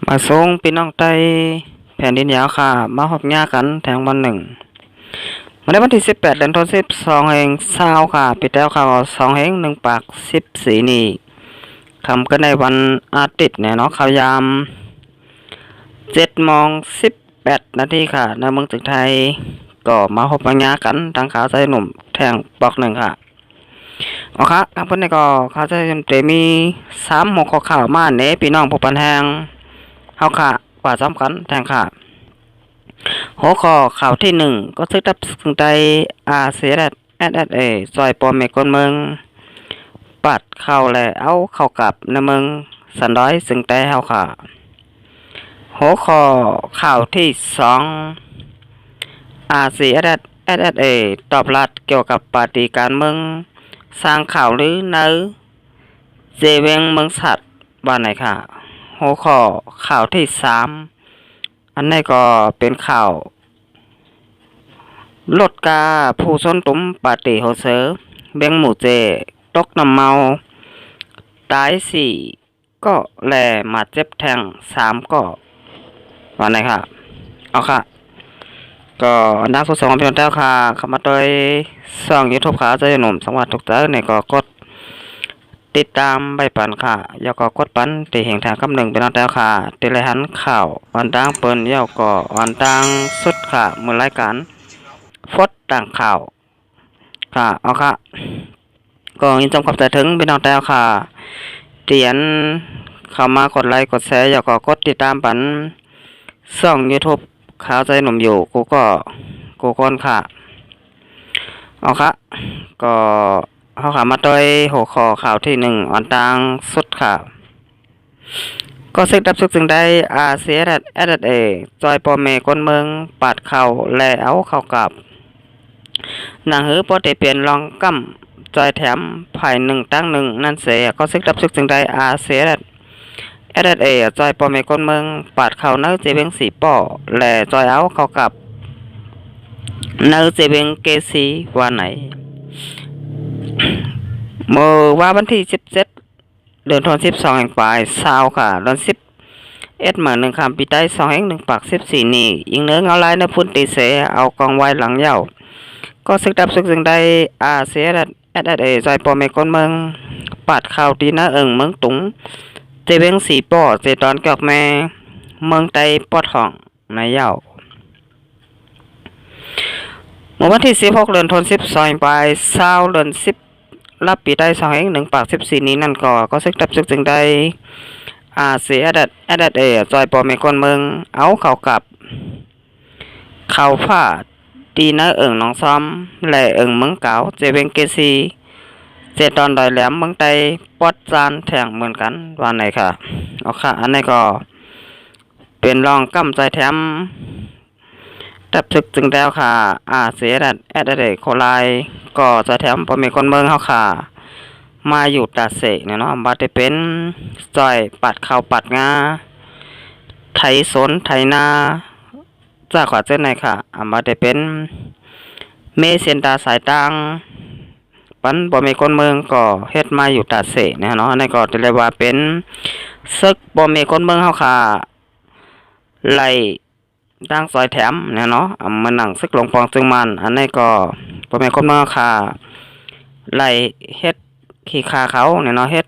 มาส่งพี่น้องใต้แผ่นดินยาวค่ะมาพบญากันแทงวันหนึ่งวันในวันที่18เดือนธันวาคม2แห่ง20ค่ะปิดแล้วค่ะ2แห่ง1ปาก14นี่ทำกันในวันอาทิตย์เนี่ยเนาะข่าวยาม7:18 นาทีค่ะในเมืองตึกไทยก็มาพบญากันทางข่าวใจหนุ่มแทงปอกหนึ่งค่ะเอาค่ะทางเพิ่นนี่ก็ข่าวใจมี3หัวข้อข่าวมาเน้พี่น้องผู้ปันแหงเฮาค่ะกว่าสำคัญแทงค่ะหัวข้อข่าวที่1ก็ซึกดับสึงใดอาเซียนSSA ซอยปอมเมกคนเมืองปัดเข้าและเอาเข้ากับในเมืองสันดอยสึงแต่เฮาค่ะหัวข้อข่าวที่2อาเซียนSSA ตอบรับเกี่ยวกับปฏิการเมืองสร้างข่าวหรือเนื้อเจเวงเมืองสัตว์ว่าไหนค่ะหัวข้อข่าวที่3อันนี้ก็เป็นข่าวลดกาผู้ส้นตุ้มปาติโฮเซอร์เบงหมู่เจตกน้ำเมาตาย4ก็แลมาเจ็บแทง3ก็ว่าไหนค่ะเอาค่ะก็นักฟุตซอลพี่น้องเจ้าค่ะเข้ามาโดยช่อง YouTube ขาใจหนุ่มสังวัดทุกเจ้าเนี่ยก็กดติดตามใบปันค่ะแล้วก็กดปันตีแห่งทางคำหนึ่งเป็นน้องเจ้าค่ะตีไรหันข่าวอันดังเปิ้นเย้าก็อันดังสุดค่ะมือรายการฟดต่างข่าวค่ะเอาค่ะก็ยินจำขอบใจถึงพี่น้องเจ้าค่ะเตียนเข้ามากดไลค์กดแชร์แล้วก็กดติดตามปันช่อง YouTube ข่าวใจหนุ่มอยู่กูคนค่ะเอาค่ะก็เขาขามาโดยหัวข้อข่าวที่1อันดังสุดค่ะก็ซึกดับซึกจึงได้อาเซียนSSAจอยปอเมคนเมืองปาดเข่าและเอาเข้ากับนางหือปอเตเปลี่ยนลองกั้มจอยแถมภาย1ตั้ง1นั่นเสียก็ซึกดับซึกจึงได้อาเซียนSSAจอยปอเมคนเมืองปาดเข่าเนื้อเจเบง4ป่อและจอยเอาเข้ากับเนื้อเจเบงเกซีว่าไหนเมื่อวันที่17เดือนธันวาคม12แห่งปลาย20ค่ะเดือน11มื้อ1ค่ำปีใต้2แห่ง1ปาก14นี่ยิงเนื้อเงาลายในพุ่นตีเสเอากองไว้หลังเหย้าก็ซึกดับซึกจึงได้อาเซียนSSAจอยปอเมคนเมืองปาดข่าวตีหน้าเมืองตุงเจเวง4ป่อเจตอนกอกแม่เมืองไตปอดห้องในเหย้าเมื่อวันที่16เดือนธันวาคม12ปลาย20เดือน10รับปีได้2แห่ง1ปาก14นี้นั่นก็ซึกดับซึกจึงได้อาเซียนSSAจอยปอเมคนเมืองเอาเข้ากับเข้าผ้าตีหน้าน้องซ้อมและเมืองเก่าเจเวงเกซีเจตอนดอยแหลมเมืองไตปอดจานแทงเหมือนกันว่าไหนค่ะเอาค่ะอันนี้ก็เป็นรองกั้มใจแถมดับซึกจึงแล้วค่ะอาเซียนSSAโคไลก็จะแถมปอเมคนเมืองเฮาค่ะมาอยู่ตาเสเนี่ยเนาะบัดได้เป็นจอยปัดเข้าปัดงาไถสนไถนาจากขวาเจ้าไหนค่ะบัดได้เป็นเมเซนตาสายตังปันบ่มีคนเมืองก็เฮ็ดมาอยู่ตาเสเนี่ยเนาะนี่ก็จะเรียกว่าเป็นศึกบ่มีคนเมืองเฮาค่ะไล่ดังซอยแถมเนี่ยเนาะมันหนังซึกหลวงปองจึงมันอันนี้ก็บ่มีคนเมืองค่ะไล่เฮ็ดขี้คาเขาเนี่ยเนาะเฮ็ด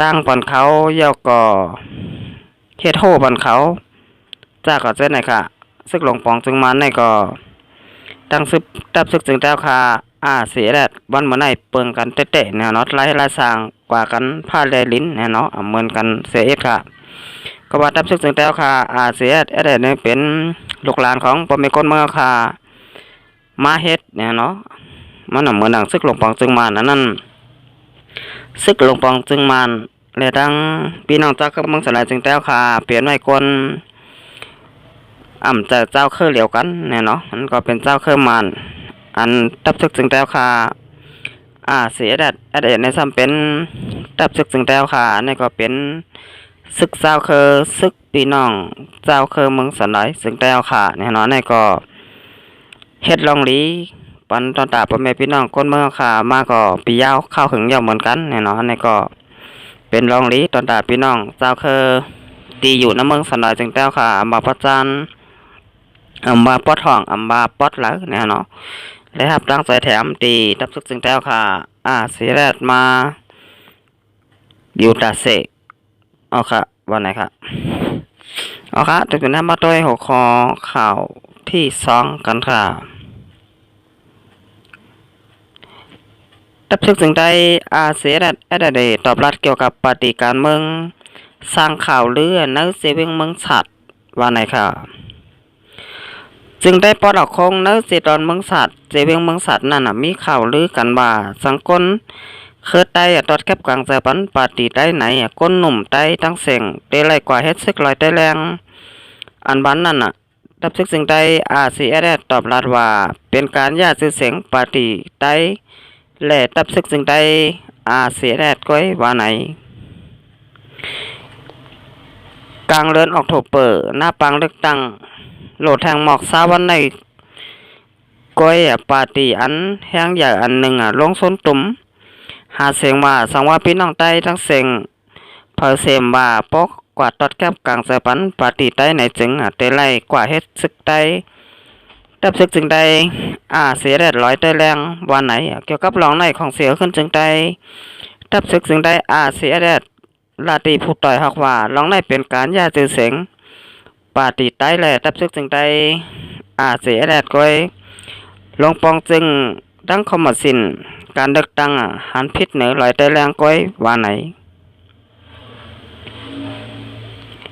ตั้งปอนเขาเยาก็เฮ็ดโหปอนเขาจากก็เจ้าไหนค่ะซึกหลวงปองจึงมันนี่ก็ตั้งซึกดับซึกจึงแล้วค่ะเสียแดดวันเมื่อไหร่เปิงกันเตะๆเนี่ยเนาะไล่สร้างกว่ากันผ้าแลลิ้นเนี่ยเนาะเหมือนกันเสียเอ็ดค่ะก็ว่าดับซึกจึงแล้วค่ะเสียแดดเนี่ยเป็นลูกหลานของปอมีคนเมืองค่ะมาเฮ็ดเนี่ยเนาะมันเหมือนหนังซึกหลวงปองจึงมันนั่นซึกหลวงปองจึงมันและดังพี่น้องจากเมืองสลายจึงแล้วค่ะเปลี่ยนไว้คนจะเจ้าเครือเหลียวกันเนี่ยเนาะมันก็เป็นเจ้าเครือมันอันดับซึกจึงแล้วค่ะเสียแดดในซ้ำเป็นดับซึกจึงแล้วค่ะนี่ก็เป็นซึกเจ้าเครือซึกพี่น้องเจ้าเครือเมืองสลายจึงแล้วค่ะเนี่ยเนาะนี่ก็เฮ็ดลองลีปันตอนตาพ่อแม่พี่น้องคนเมืองค่ะมาก็ปียาวเข้าถึงยาวเหมือนกันเนี่ยเนาะนี่ก็เป็นรองลีตอนตาพี่น้องเจ้าเคย ตีอยู่น้ำเมืองสนอยจึงแต้วค่ะอัมบาปะจันอัมบาปอทองอัมบาปอดหลังเนี่ยเนาะและครับตั้งใจแถมตีทับซึกจึงแต้วค่ะเสียแรดมาอยู่ตาเสกเอาค่ะวันไหนค่ะเอาค่ะจะเป็นหน้ามาด้วยหัวข้อข่าวที่2กันค่ะทับซึกจึงได้เสียแรดได้ตอบรับเกี่ยวกับปฏิการเมืองสร้างข่าวเลือในเซเว่งเมืองสัตว์วันไหนค่ะจึงได้ปลดออกคงในเจดอนเมืองสัตว์เจเวียงเมืองสัตว์นั่นมีข่าวลือกันว่าสังกลเคยได้ตอดแคบกลางใจปันปาตีได้ไหนก้นหนุ่มได้ทั้งเสียงได้ไรกว่าเฮ็ดซึกลอยได้แรงอันบันนั่นดับซึกจึงได้ซีเอสตอบรับว่าเป็นการย่าซื้อเสียงปาตีได้และดับซึกจึงได้ซีเอสก้อยว่าไหนกลางเดือนออกโทเบอร์หน้าปังเลือกตั้งโหลดแทงหมอกซาวันในก้อยปาตีอันแห้งใหญ่อันหนึ่งลงส้นตุ่มหาเสียงว่าสังว่าพี่น้องใต้ทั้งเสียงเผอเสียมว่าปกกว่าตอดแคบกลางสายปันปาตีใต้ไหนจึงเตไลกว่าเฮ็ดซึกใต้ดับซึกจึงได้เสียแดดร้อยใต้แรงวันไหนเกี่ยวกับรองในของเสียขึ้นจึงได้ดับซึกจึงได้เสียแดดลาตีผู้ต่อยหักว่าร้องในเป็นการย่าจือเสียงปาตีใต้แหละดับซึกจึงได้เสียแดดก้อยลงปองจึงดังคอมมสินการเลือกตั้งหันพิษเหนือลอยใต้แรงก้อยว่าไหน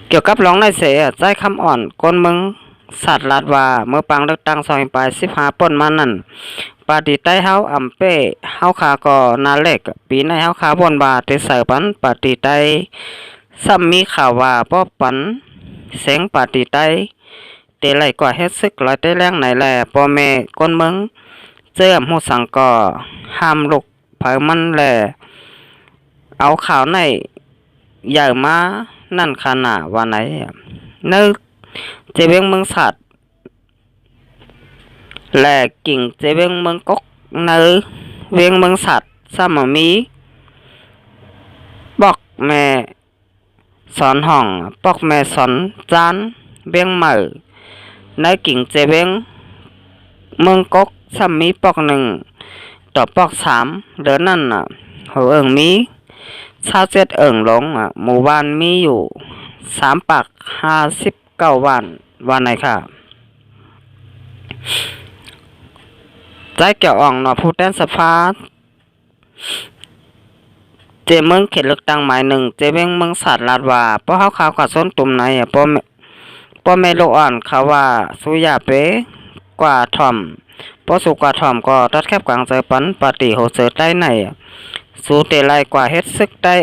เกี่ยวกับร้องในเสียใจคำอ่อนก้นเมืองสัตว์ลาดว่าเมื่อปังเลือกตั้งซอยปลาย15ป่นมานั่นปาตีใต้เฮาอำเป้เฮาขาก็นาเล็กปีในเฮาขาบนบาเตใส่ปันปาตีใต้ซ้ำมีข่าวว่าป้อปันเสียงปาตีใต้เตไลกว่าเฮ็ดซึกลอยใต้แรงไหนแลพ่อแม่ก้นเมืองเจิมหูสังก็ห้ามลุกเผามันแลเอาข่าวในใหญ่มานั่นขนาดว่าไหนนึกเจเวงเมืองสัตว์แหลกิ่งเจเวงเมืองกกเนอเวียงเมืองสัตว์ซ้ำมีบอกแม่สอนห้องปอกแม่สอนจานเวียงเหมือในกิ่งเจเวงเมืองกกซ้ำมีปอก1ต่อปอก3เดือนนั่นหัวมี27หลงหมู่บ้านมีอยู่3ปัก59วันไหนค่ะใจเกี่ยวอ่องผู้แทนสภาเจเมืองเขตเลือกตั้งหมาย1เจเวียงเมืองสัตว์ลาดว่าเพราะเฮาข่าวกับส้นตุ่มไหนป้อแม่ลูกอ่อนเขาว่าสุยาเปกว่าถ่อมพอสุกว่าถ่อมก็ตัดแคบกลางใจปันปฏิโหเสดได้ไหนสูเตไลกว่าเฮ็ดซึกได้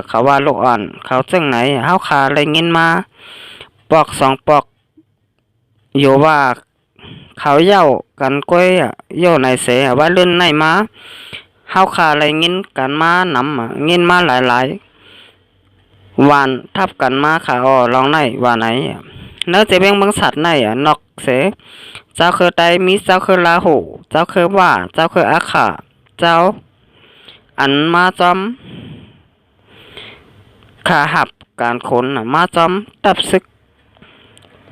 เขาว่าลูกอ่อนเขาจึงไหนเฮาขาอะไรยินมาปอก2ปอกอยู่ว่าเขาเย้ากันก้อยเย้าในเสว่าลื่นในมาเฮาขาอะไรยินกันมานำยินมาหลายๆวันทับกันมาขาลองในว่าไหนเนื้อเจเบงเมืองสัตว์ในนอกเสเจ้าคือไตมีเจ้าคือลาหูเจ้าคือว่าเจ้าคืออาขาเจ้าอันมาจอมขาหับการขนมาจอมตับซึก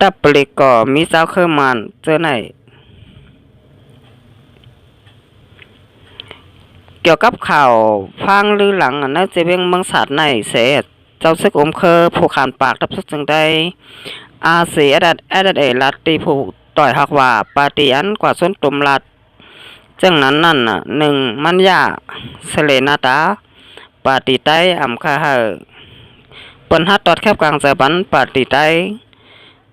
ตับปลิกก็มีเจ้าคือมันเจอไหนเกี่ยวกับข่าวฟังหรือหลังน่าจะเป็นเมืองสัตว์ในเสเจ้าซึกเคอผู้ขานปากตับซึกจึงได้เสียดัดลัดตีผู้ต่อยหักว่าปาฏิอันกว่าส้นตุ่มลัดจังนั้น1มันยาเสเลนาตาปาฏิไตอำคาเฮเปิ้นฮัดตอดแคบกลางใจปันปาฏิไต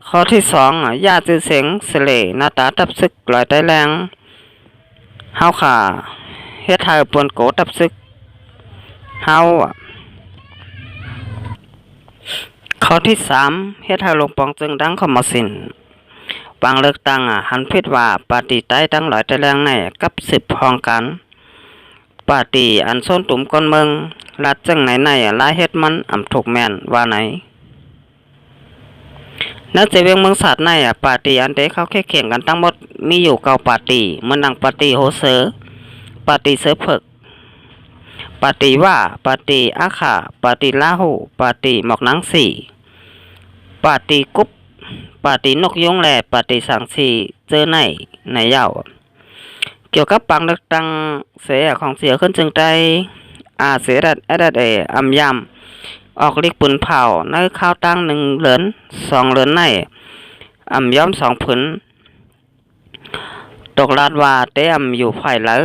ข้อที่2ยาจือเสียงเสเลนาตาตับซึกลอยใต้แรงเฮาขาเฮ็ดให้ปวนโกตับซึกเฮาข้อที่3เฮ็ดให้ลงปองจึงดังคอมมสินปังเลือกตั้งหันพิดว่าปาฏิใต้ตั้งหลายตะแรงในกับ10ห้องกันปาฏิอันส้นตุ่มก้นเมืองลัดจังไหนลายเฮ็ดมันถูกแม่นว่าไหนนักเจเวียงเมืองสัตว์ในปาฏิอันเดเขาแข่งกันทั้งหมดมีอยู่9ปาฏิเมื่อนังปาฏิโหเสอปาฏิเสือเพิกปาฏิว่าปาฏิอาขาปาฏิลาหูปาฏิหมอกนัง4 ปาตีกุ๊บปาตีนกยุงและปาตีสังสีเจอในยาวเกี่ยวกับปังเลือกตั้งเสียของเสียขึ้นจึงได้เสียดัดอำยำออกลิกปืนเผาในข้าวตั้ง1 เหรียญ2 เหรียญในย้อม2 ผืนตกลาดว่าเตอยู่ไผ่แล้ว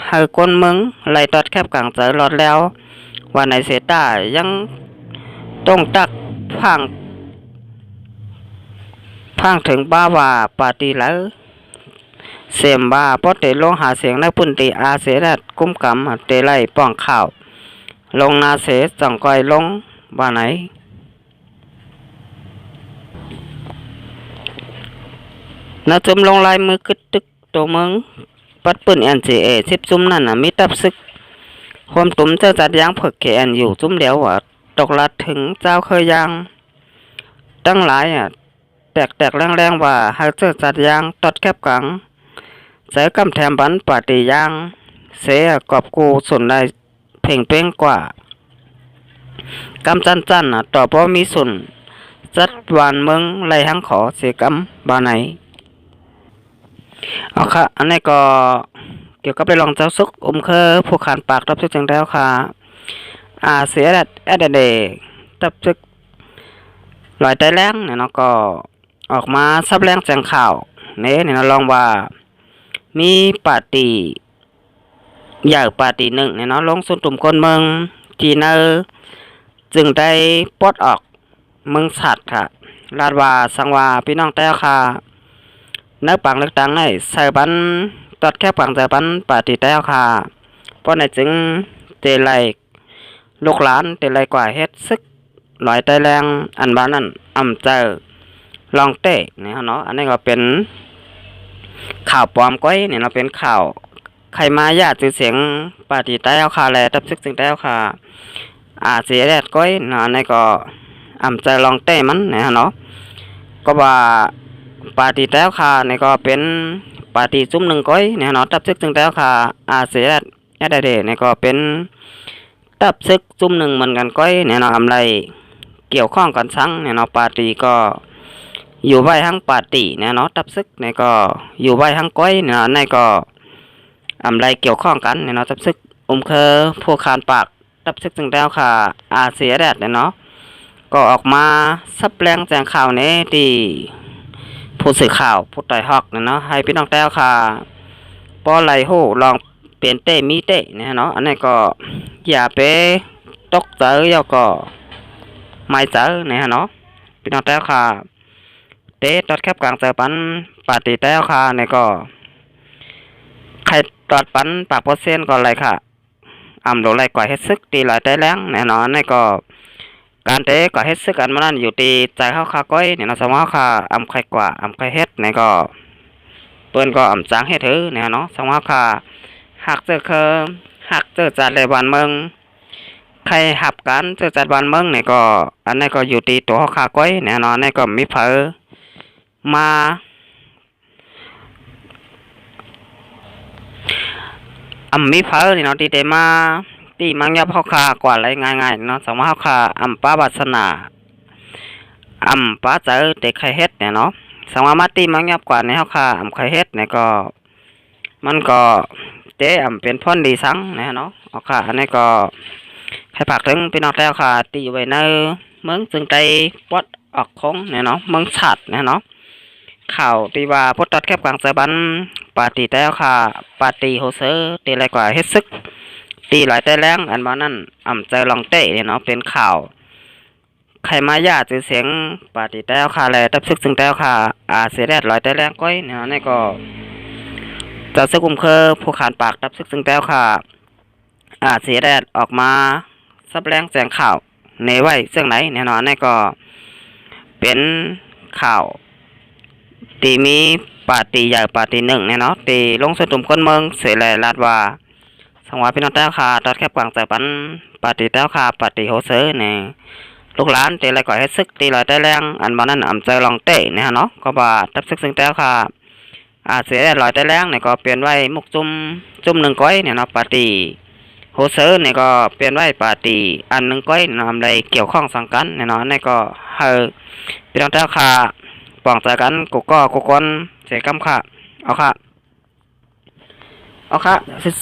ให้ก้นมึงไล่ตอดแคบกลางเจอรอดแล้วว่าในเสตายังต้องตักพังถึงบ้าว่าปาตีแล้วเสียมบ้าเพราะเตลงหาเสียงในพื้นที่เสดัดกุ้มกำเตไล่ป้องข่าวลงนาเสจ่องก้อยลงบ้าไหนนาจุมลงลายมือกึดตึกตัวมึงปัดปืนNCA10 จุ่มนั่นมีตับซึกความตุ่มเจ้าจัดยางเผือกแกนอยู่จุ่มเดียวตกลัดถึงเจ้าเคยยางตั้งหลายแตกแรงว่าให้เจ้าจัดยางตอดแคบกังเสือกำแถมบันปาตียางเสียกอบกูส่วนได้เพ่งเป้งกว่ากำจันต่อพอมีส่วนจัดวานเมืองไล่หังขอเสียกำบาไหนเอาค่ะอันนี้ก็เกี่ยวกับไปลองเจ้าซุกเคอผู้ขานปากรับซึกจังแล้วค่ะเสียดัดเดตับซึกลอยใต้แรงเนี่ยเนาะก็ออกมาซับแรงแจงข่าวเนี่ยเราลองว่ามีปาตีใหญ่ปาตี1เนี่ยเนาะลงสุนตุ่มคนเมืองจีเนอร์จึงได้ปลดออกเมืองสัตว์ค่ะลาดว่าสังว่าพี่น้องแต้วค่ะเนื้อปังเลือกตั้งในใส่บันตัดแค่ปังใส่บันปาตีแต้วค่ะเพราะในจึงเตไลลูกหลานเตไลกว่าเฮ็ดซึกลอยใต้แรงอันบ้านนั้นเจอลองเตะเนี่ยเนาะอันนี้ก็เป็นข่าวปลอมก้อยเนี่ยเราเป็นข่าวใครมาญาติชื่อเสียงปาตีใต้เอาคาแลตับซึกจึงได้เอาคาเสียแดดก้อยเนาะอันนี้ก็ใจลองเต้มันเนี่ยเนาะก็ว่าปาตีใต้เอาคาเนี่ยก็เป็นปาตีจุ่ม1 ก้อยเนี่ยเนาะตับซึกจึงได้เอาคาเสียแดดเนี่ยก็เป็นตับซึกจุ่ม1เหมือนกันก้อยเนี่ยเนาะไรเกี่ยวข้องกันซังเนี่ยเนาะปาตีก็อยู่ไว้ทั้งปาตีเนี่ยเนาะตับซึกเนี่ยก็อยู่ไว้ทั้งก้อยเนี่ยในก็ไรเกี่ยวข้องกันเนี่ยเนาะตับซึกเคอผู้คานปากตับซึกจึงแล้วค่ะเสียแดดเนี่ยเนาะก็ออกมาซับแรงแจงข่าวนี้ที่ผู้สื่อข่าวผู้ต่อยฮอกเนี่ยเนาะให้พี่น้องแต้วค่ะปอไหลโหลองเปลี่ยนเต้มีเต้เนี่ยเนาะอันนี้ก็อย่าไปตกเจอยาก็ไม่เจอเนี่ยเนาะพี่น้องแต้วค่ะเตะตอดแคบกลางเจอปันปาตีแต้วค่ะเนี่ยก็ใครตอดปันปากเ%ก็อะไรค่ะโดนไล่ก่อยเฮ็ดซึกตีหลายแต่แรงแน่นอนนี่ก็การเตะก่อยเฮ็ดซึกอันมันนั่นอยู่ตีใจเข้าคาก้อยเนี่ยเนาะสมมติค่ะใครกว่าใครเฮ็ดเนี่ยก็เปิ้นก็จางเฮ็ดถือเนี่ยเนาะสมมติค่ะหักเจอจัดเลยวันเมืองใครหับกันเจอจัดวันเมืองเนี่ยก็อันนี้ก็อยู่ตีตัวคาก้อยเนี่ยเนาะนี่ก็มีเผอมามีเผอนี่เนาะตีเตมาตีมังยับเฮาคากว่าอะไรง่ายๆเนาะสมมติเฮาคาป้าบัสนาป้าเจอเด็กใครเฮ็ดเนี่ยเนาะสมมติมาตีมังยับกว่าในเฮาคาใครเฮ็ดเนี่ยก็มันก็เตเป็นพ้นดีสังนะเนาะเอาค่ะอันนี้ก็ให้ฝากถึงพี่น้องแล้วค่ะตีอยู่ไว้ในเมืองจึงใจปดออกคงเนี่ยเนาะเมืองฉัดเนี่ยเนาะข่าวตีว่าพดตัดแคบกลางเซบันปาตีแต้วค่ะปาตีโฮเซอร์ตีอะไรกว่าเฮ็ดซึกตีหลายแต่แรงอันบ้านนั่นใจลองเตะเนี่ยเนาะเป็นข่าวใครมาญาติชื่อเสียงปาตีแต้วค่ะแลตับซึกจึงแต้วค่ะเสียแดดหลายแต่แรงก้อยเนี่ยนี่ก็จะซึกเคอผู้ขานปากตับซึกจึงแต้วค่ะเสียแดดออกมาซับแรงแจงข่าวในไว้เสื่องไหนแน่นอนนี่ก็เป็นข่าวตีมีปาตีใหญ่ปาตี1เนี่ยเนาะตีลงสตุ่มก้นเมืองเสียแลลาดว่าสังวาพี่น้องแต้วค่ะตอดแคบกลางใจปันปาตีแต้วค่ะปาตีโฮเซอร์เนี่ยลูกหลานตีอะไรก่อยให้ซึกตีลอยได้แรงอันบ้านนั้นใจลองเตะเนี่ยเนาะก็ว่าตับซึกซึ่งแต้วค่ะเสียลอยได้แรงเนี่ยก็เปลี่ยนไว้มุกจุ่ม1 ก้อยเนี่ยเนาะปาตีโฮ เซอร์เนี่ยก็เปลี่ยนไว้ปาร์ตี้อันหนึงก้อยนำใดเกี่ยวข้องสังกันแน่นอนนี่ก็เฮาพี่น้องเจ้าค่ะป้องใจกันกูก็กูคนเสกำค่ะเอาค่ะ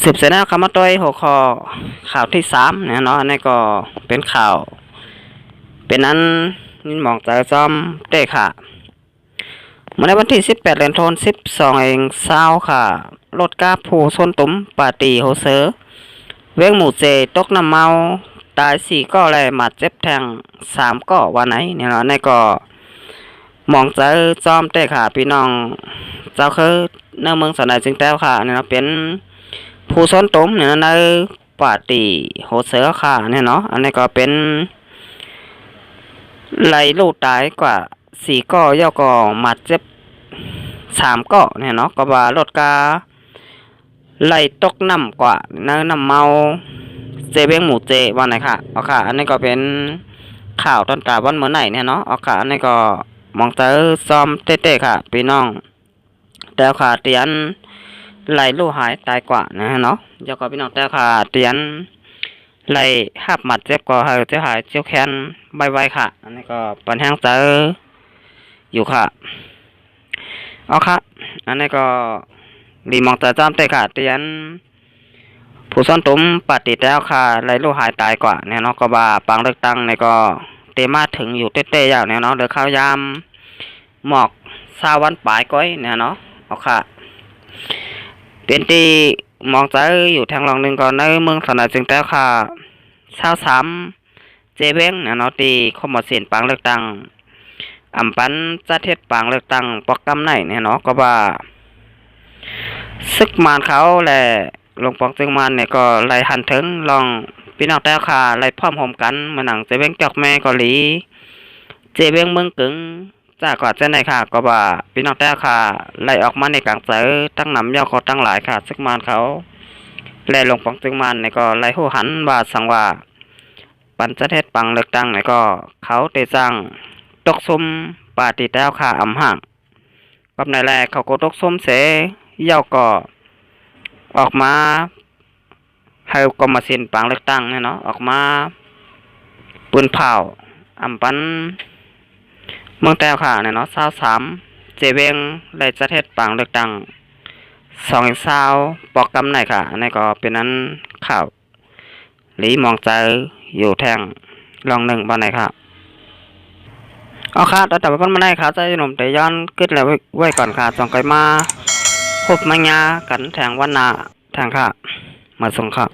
สืบเสร็จแล้วคำมาต้อยหัวข้อข่าวที่3เนี่ยเนาะนี่ก็เป็นข่าวเป็นนั้นนี่มองใจจอมเต้ค่ะเมื่อในวันที่18เดือนธันวาคม12เองเช้าค่ะรถกาผู้ชนตุ้มปาร์ตี้โฮเซอร์เวงหมู่เจตกน้ำเมาตาย4ก็เลยมาเจ็บแทง3ก็วันไหนเนี่ยเนาะนี่ก็มองใจจอมเต้ค่ะพี่น้องเจ้าคือในเมืองสนายจึงแต้วค่ะเนี่ยเนาะเป็นผู้ชนตุ้มเนี่ยในปาร์ตี้โฮเซอร์ค่ะเนี่ยเนาะอันนี้ก็เป็นไหลลูกตายกว่า4ก็ย่อก็มาเจ็บ3ก็เนี่ยเนาะก็ว่ารถกาไหลตกน้ำกว่าน้ำเมาเจเบงหมูเจวันไหนค่ะเอาค่ะอันนี้ก็เป็นข่าวต้นตาวันเมื่อไหนเนี่ยเนาะเอาค่ะอันนี้ก็มองเจอซ้อมเต้ๆค่ะพี่น้องแต่ค่ะเตียนไหลลูกหายตายกว่านะเนาะเดี๋ยวก็พี่น้องแต่ค่ะเตียนไหลหับหมัดเจ็บก็เฮาจะหายเจียวแขนไวๆค่ะอันนี้ก็ปัญหาเจออยู่ค่ะเอาค่ะอันนี้ก็ดีมองแต่จอมเตะค่ะเตียนผู้ซ่อนตุ้มปฏิแต้วค่ะไหลลูกหายตายกว่าเนี่ยเนาะก็บ่าปังเลือกตั้งเนี่ยก็เตมาถึงอยู่เต้ๆอย่างเนี่ยเนาะเดือข้าวยามหมอก20 วันปลายก้อยเนี่ยเนาะเอาค่ะเป็นที่มองใจอยู่ทางรองหนึ่งก่อนในเมืองสนามจึงแต้วค่ะ23เจเวงเนี่ยเนาะตีข้อมเสียนปังเลือกตั้งอำปันจะเทศปังเลือกตั้งปอกกำไหนเนี่ยเนาะก็ว่าซึกมานเขาแหละลงปองจึงมันเนี่ยก็ไล่หันถึงลองพี่น้องแต่ค่ะไล่พร้อมโฮมกันเหมือนหนังเจเวงจอกแม่เกาหลีเจเวงเมืองกึ่งจากกว่าเจ้าไหนค่ะก็ว่าพี่น้องแต่ค่ะไล่ออกมาในกลางเสือตั้งนำย่อเขาตั้งหลายค่ะซึกมานเขาแล่ลงปองจึงมันเนี่ยก็ไล่หูหันว่าสังว่าปันจะเทศปังเลือกตั้งเนี่ยก็เขาได้สร้างตกซุมปาติแต้วค่ะอำห่างกับในแรกเขาก็ตกซุมเสเย่าก็ออกมาให้กรมสินปังเลือกตั้งเนี่ยเนาะออกมาปืนเผาอำปันเมืองแต้วค่ะเนี่ยเนาะ23เจเวงได้จะเทศปังเลือกตั้ง20ปอกกำไหนค่ะอันนี้ก็เป็นนั้นข่าวหลีมองใจอยู่แทงลองหนึ่งบ้านไหนค่ะเอาค่ะแต่ว่ามันไม่ได้ค่ะใจหนุ่มแต่ย้อนกึดแล้วไว้ก่อนค่ะส่งไกมาพบมังยากันแทงวันนาแทงค่ะมาส่งค่ะ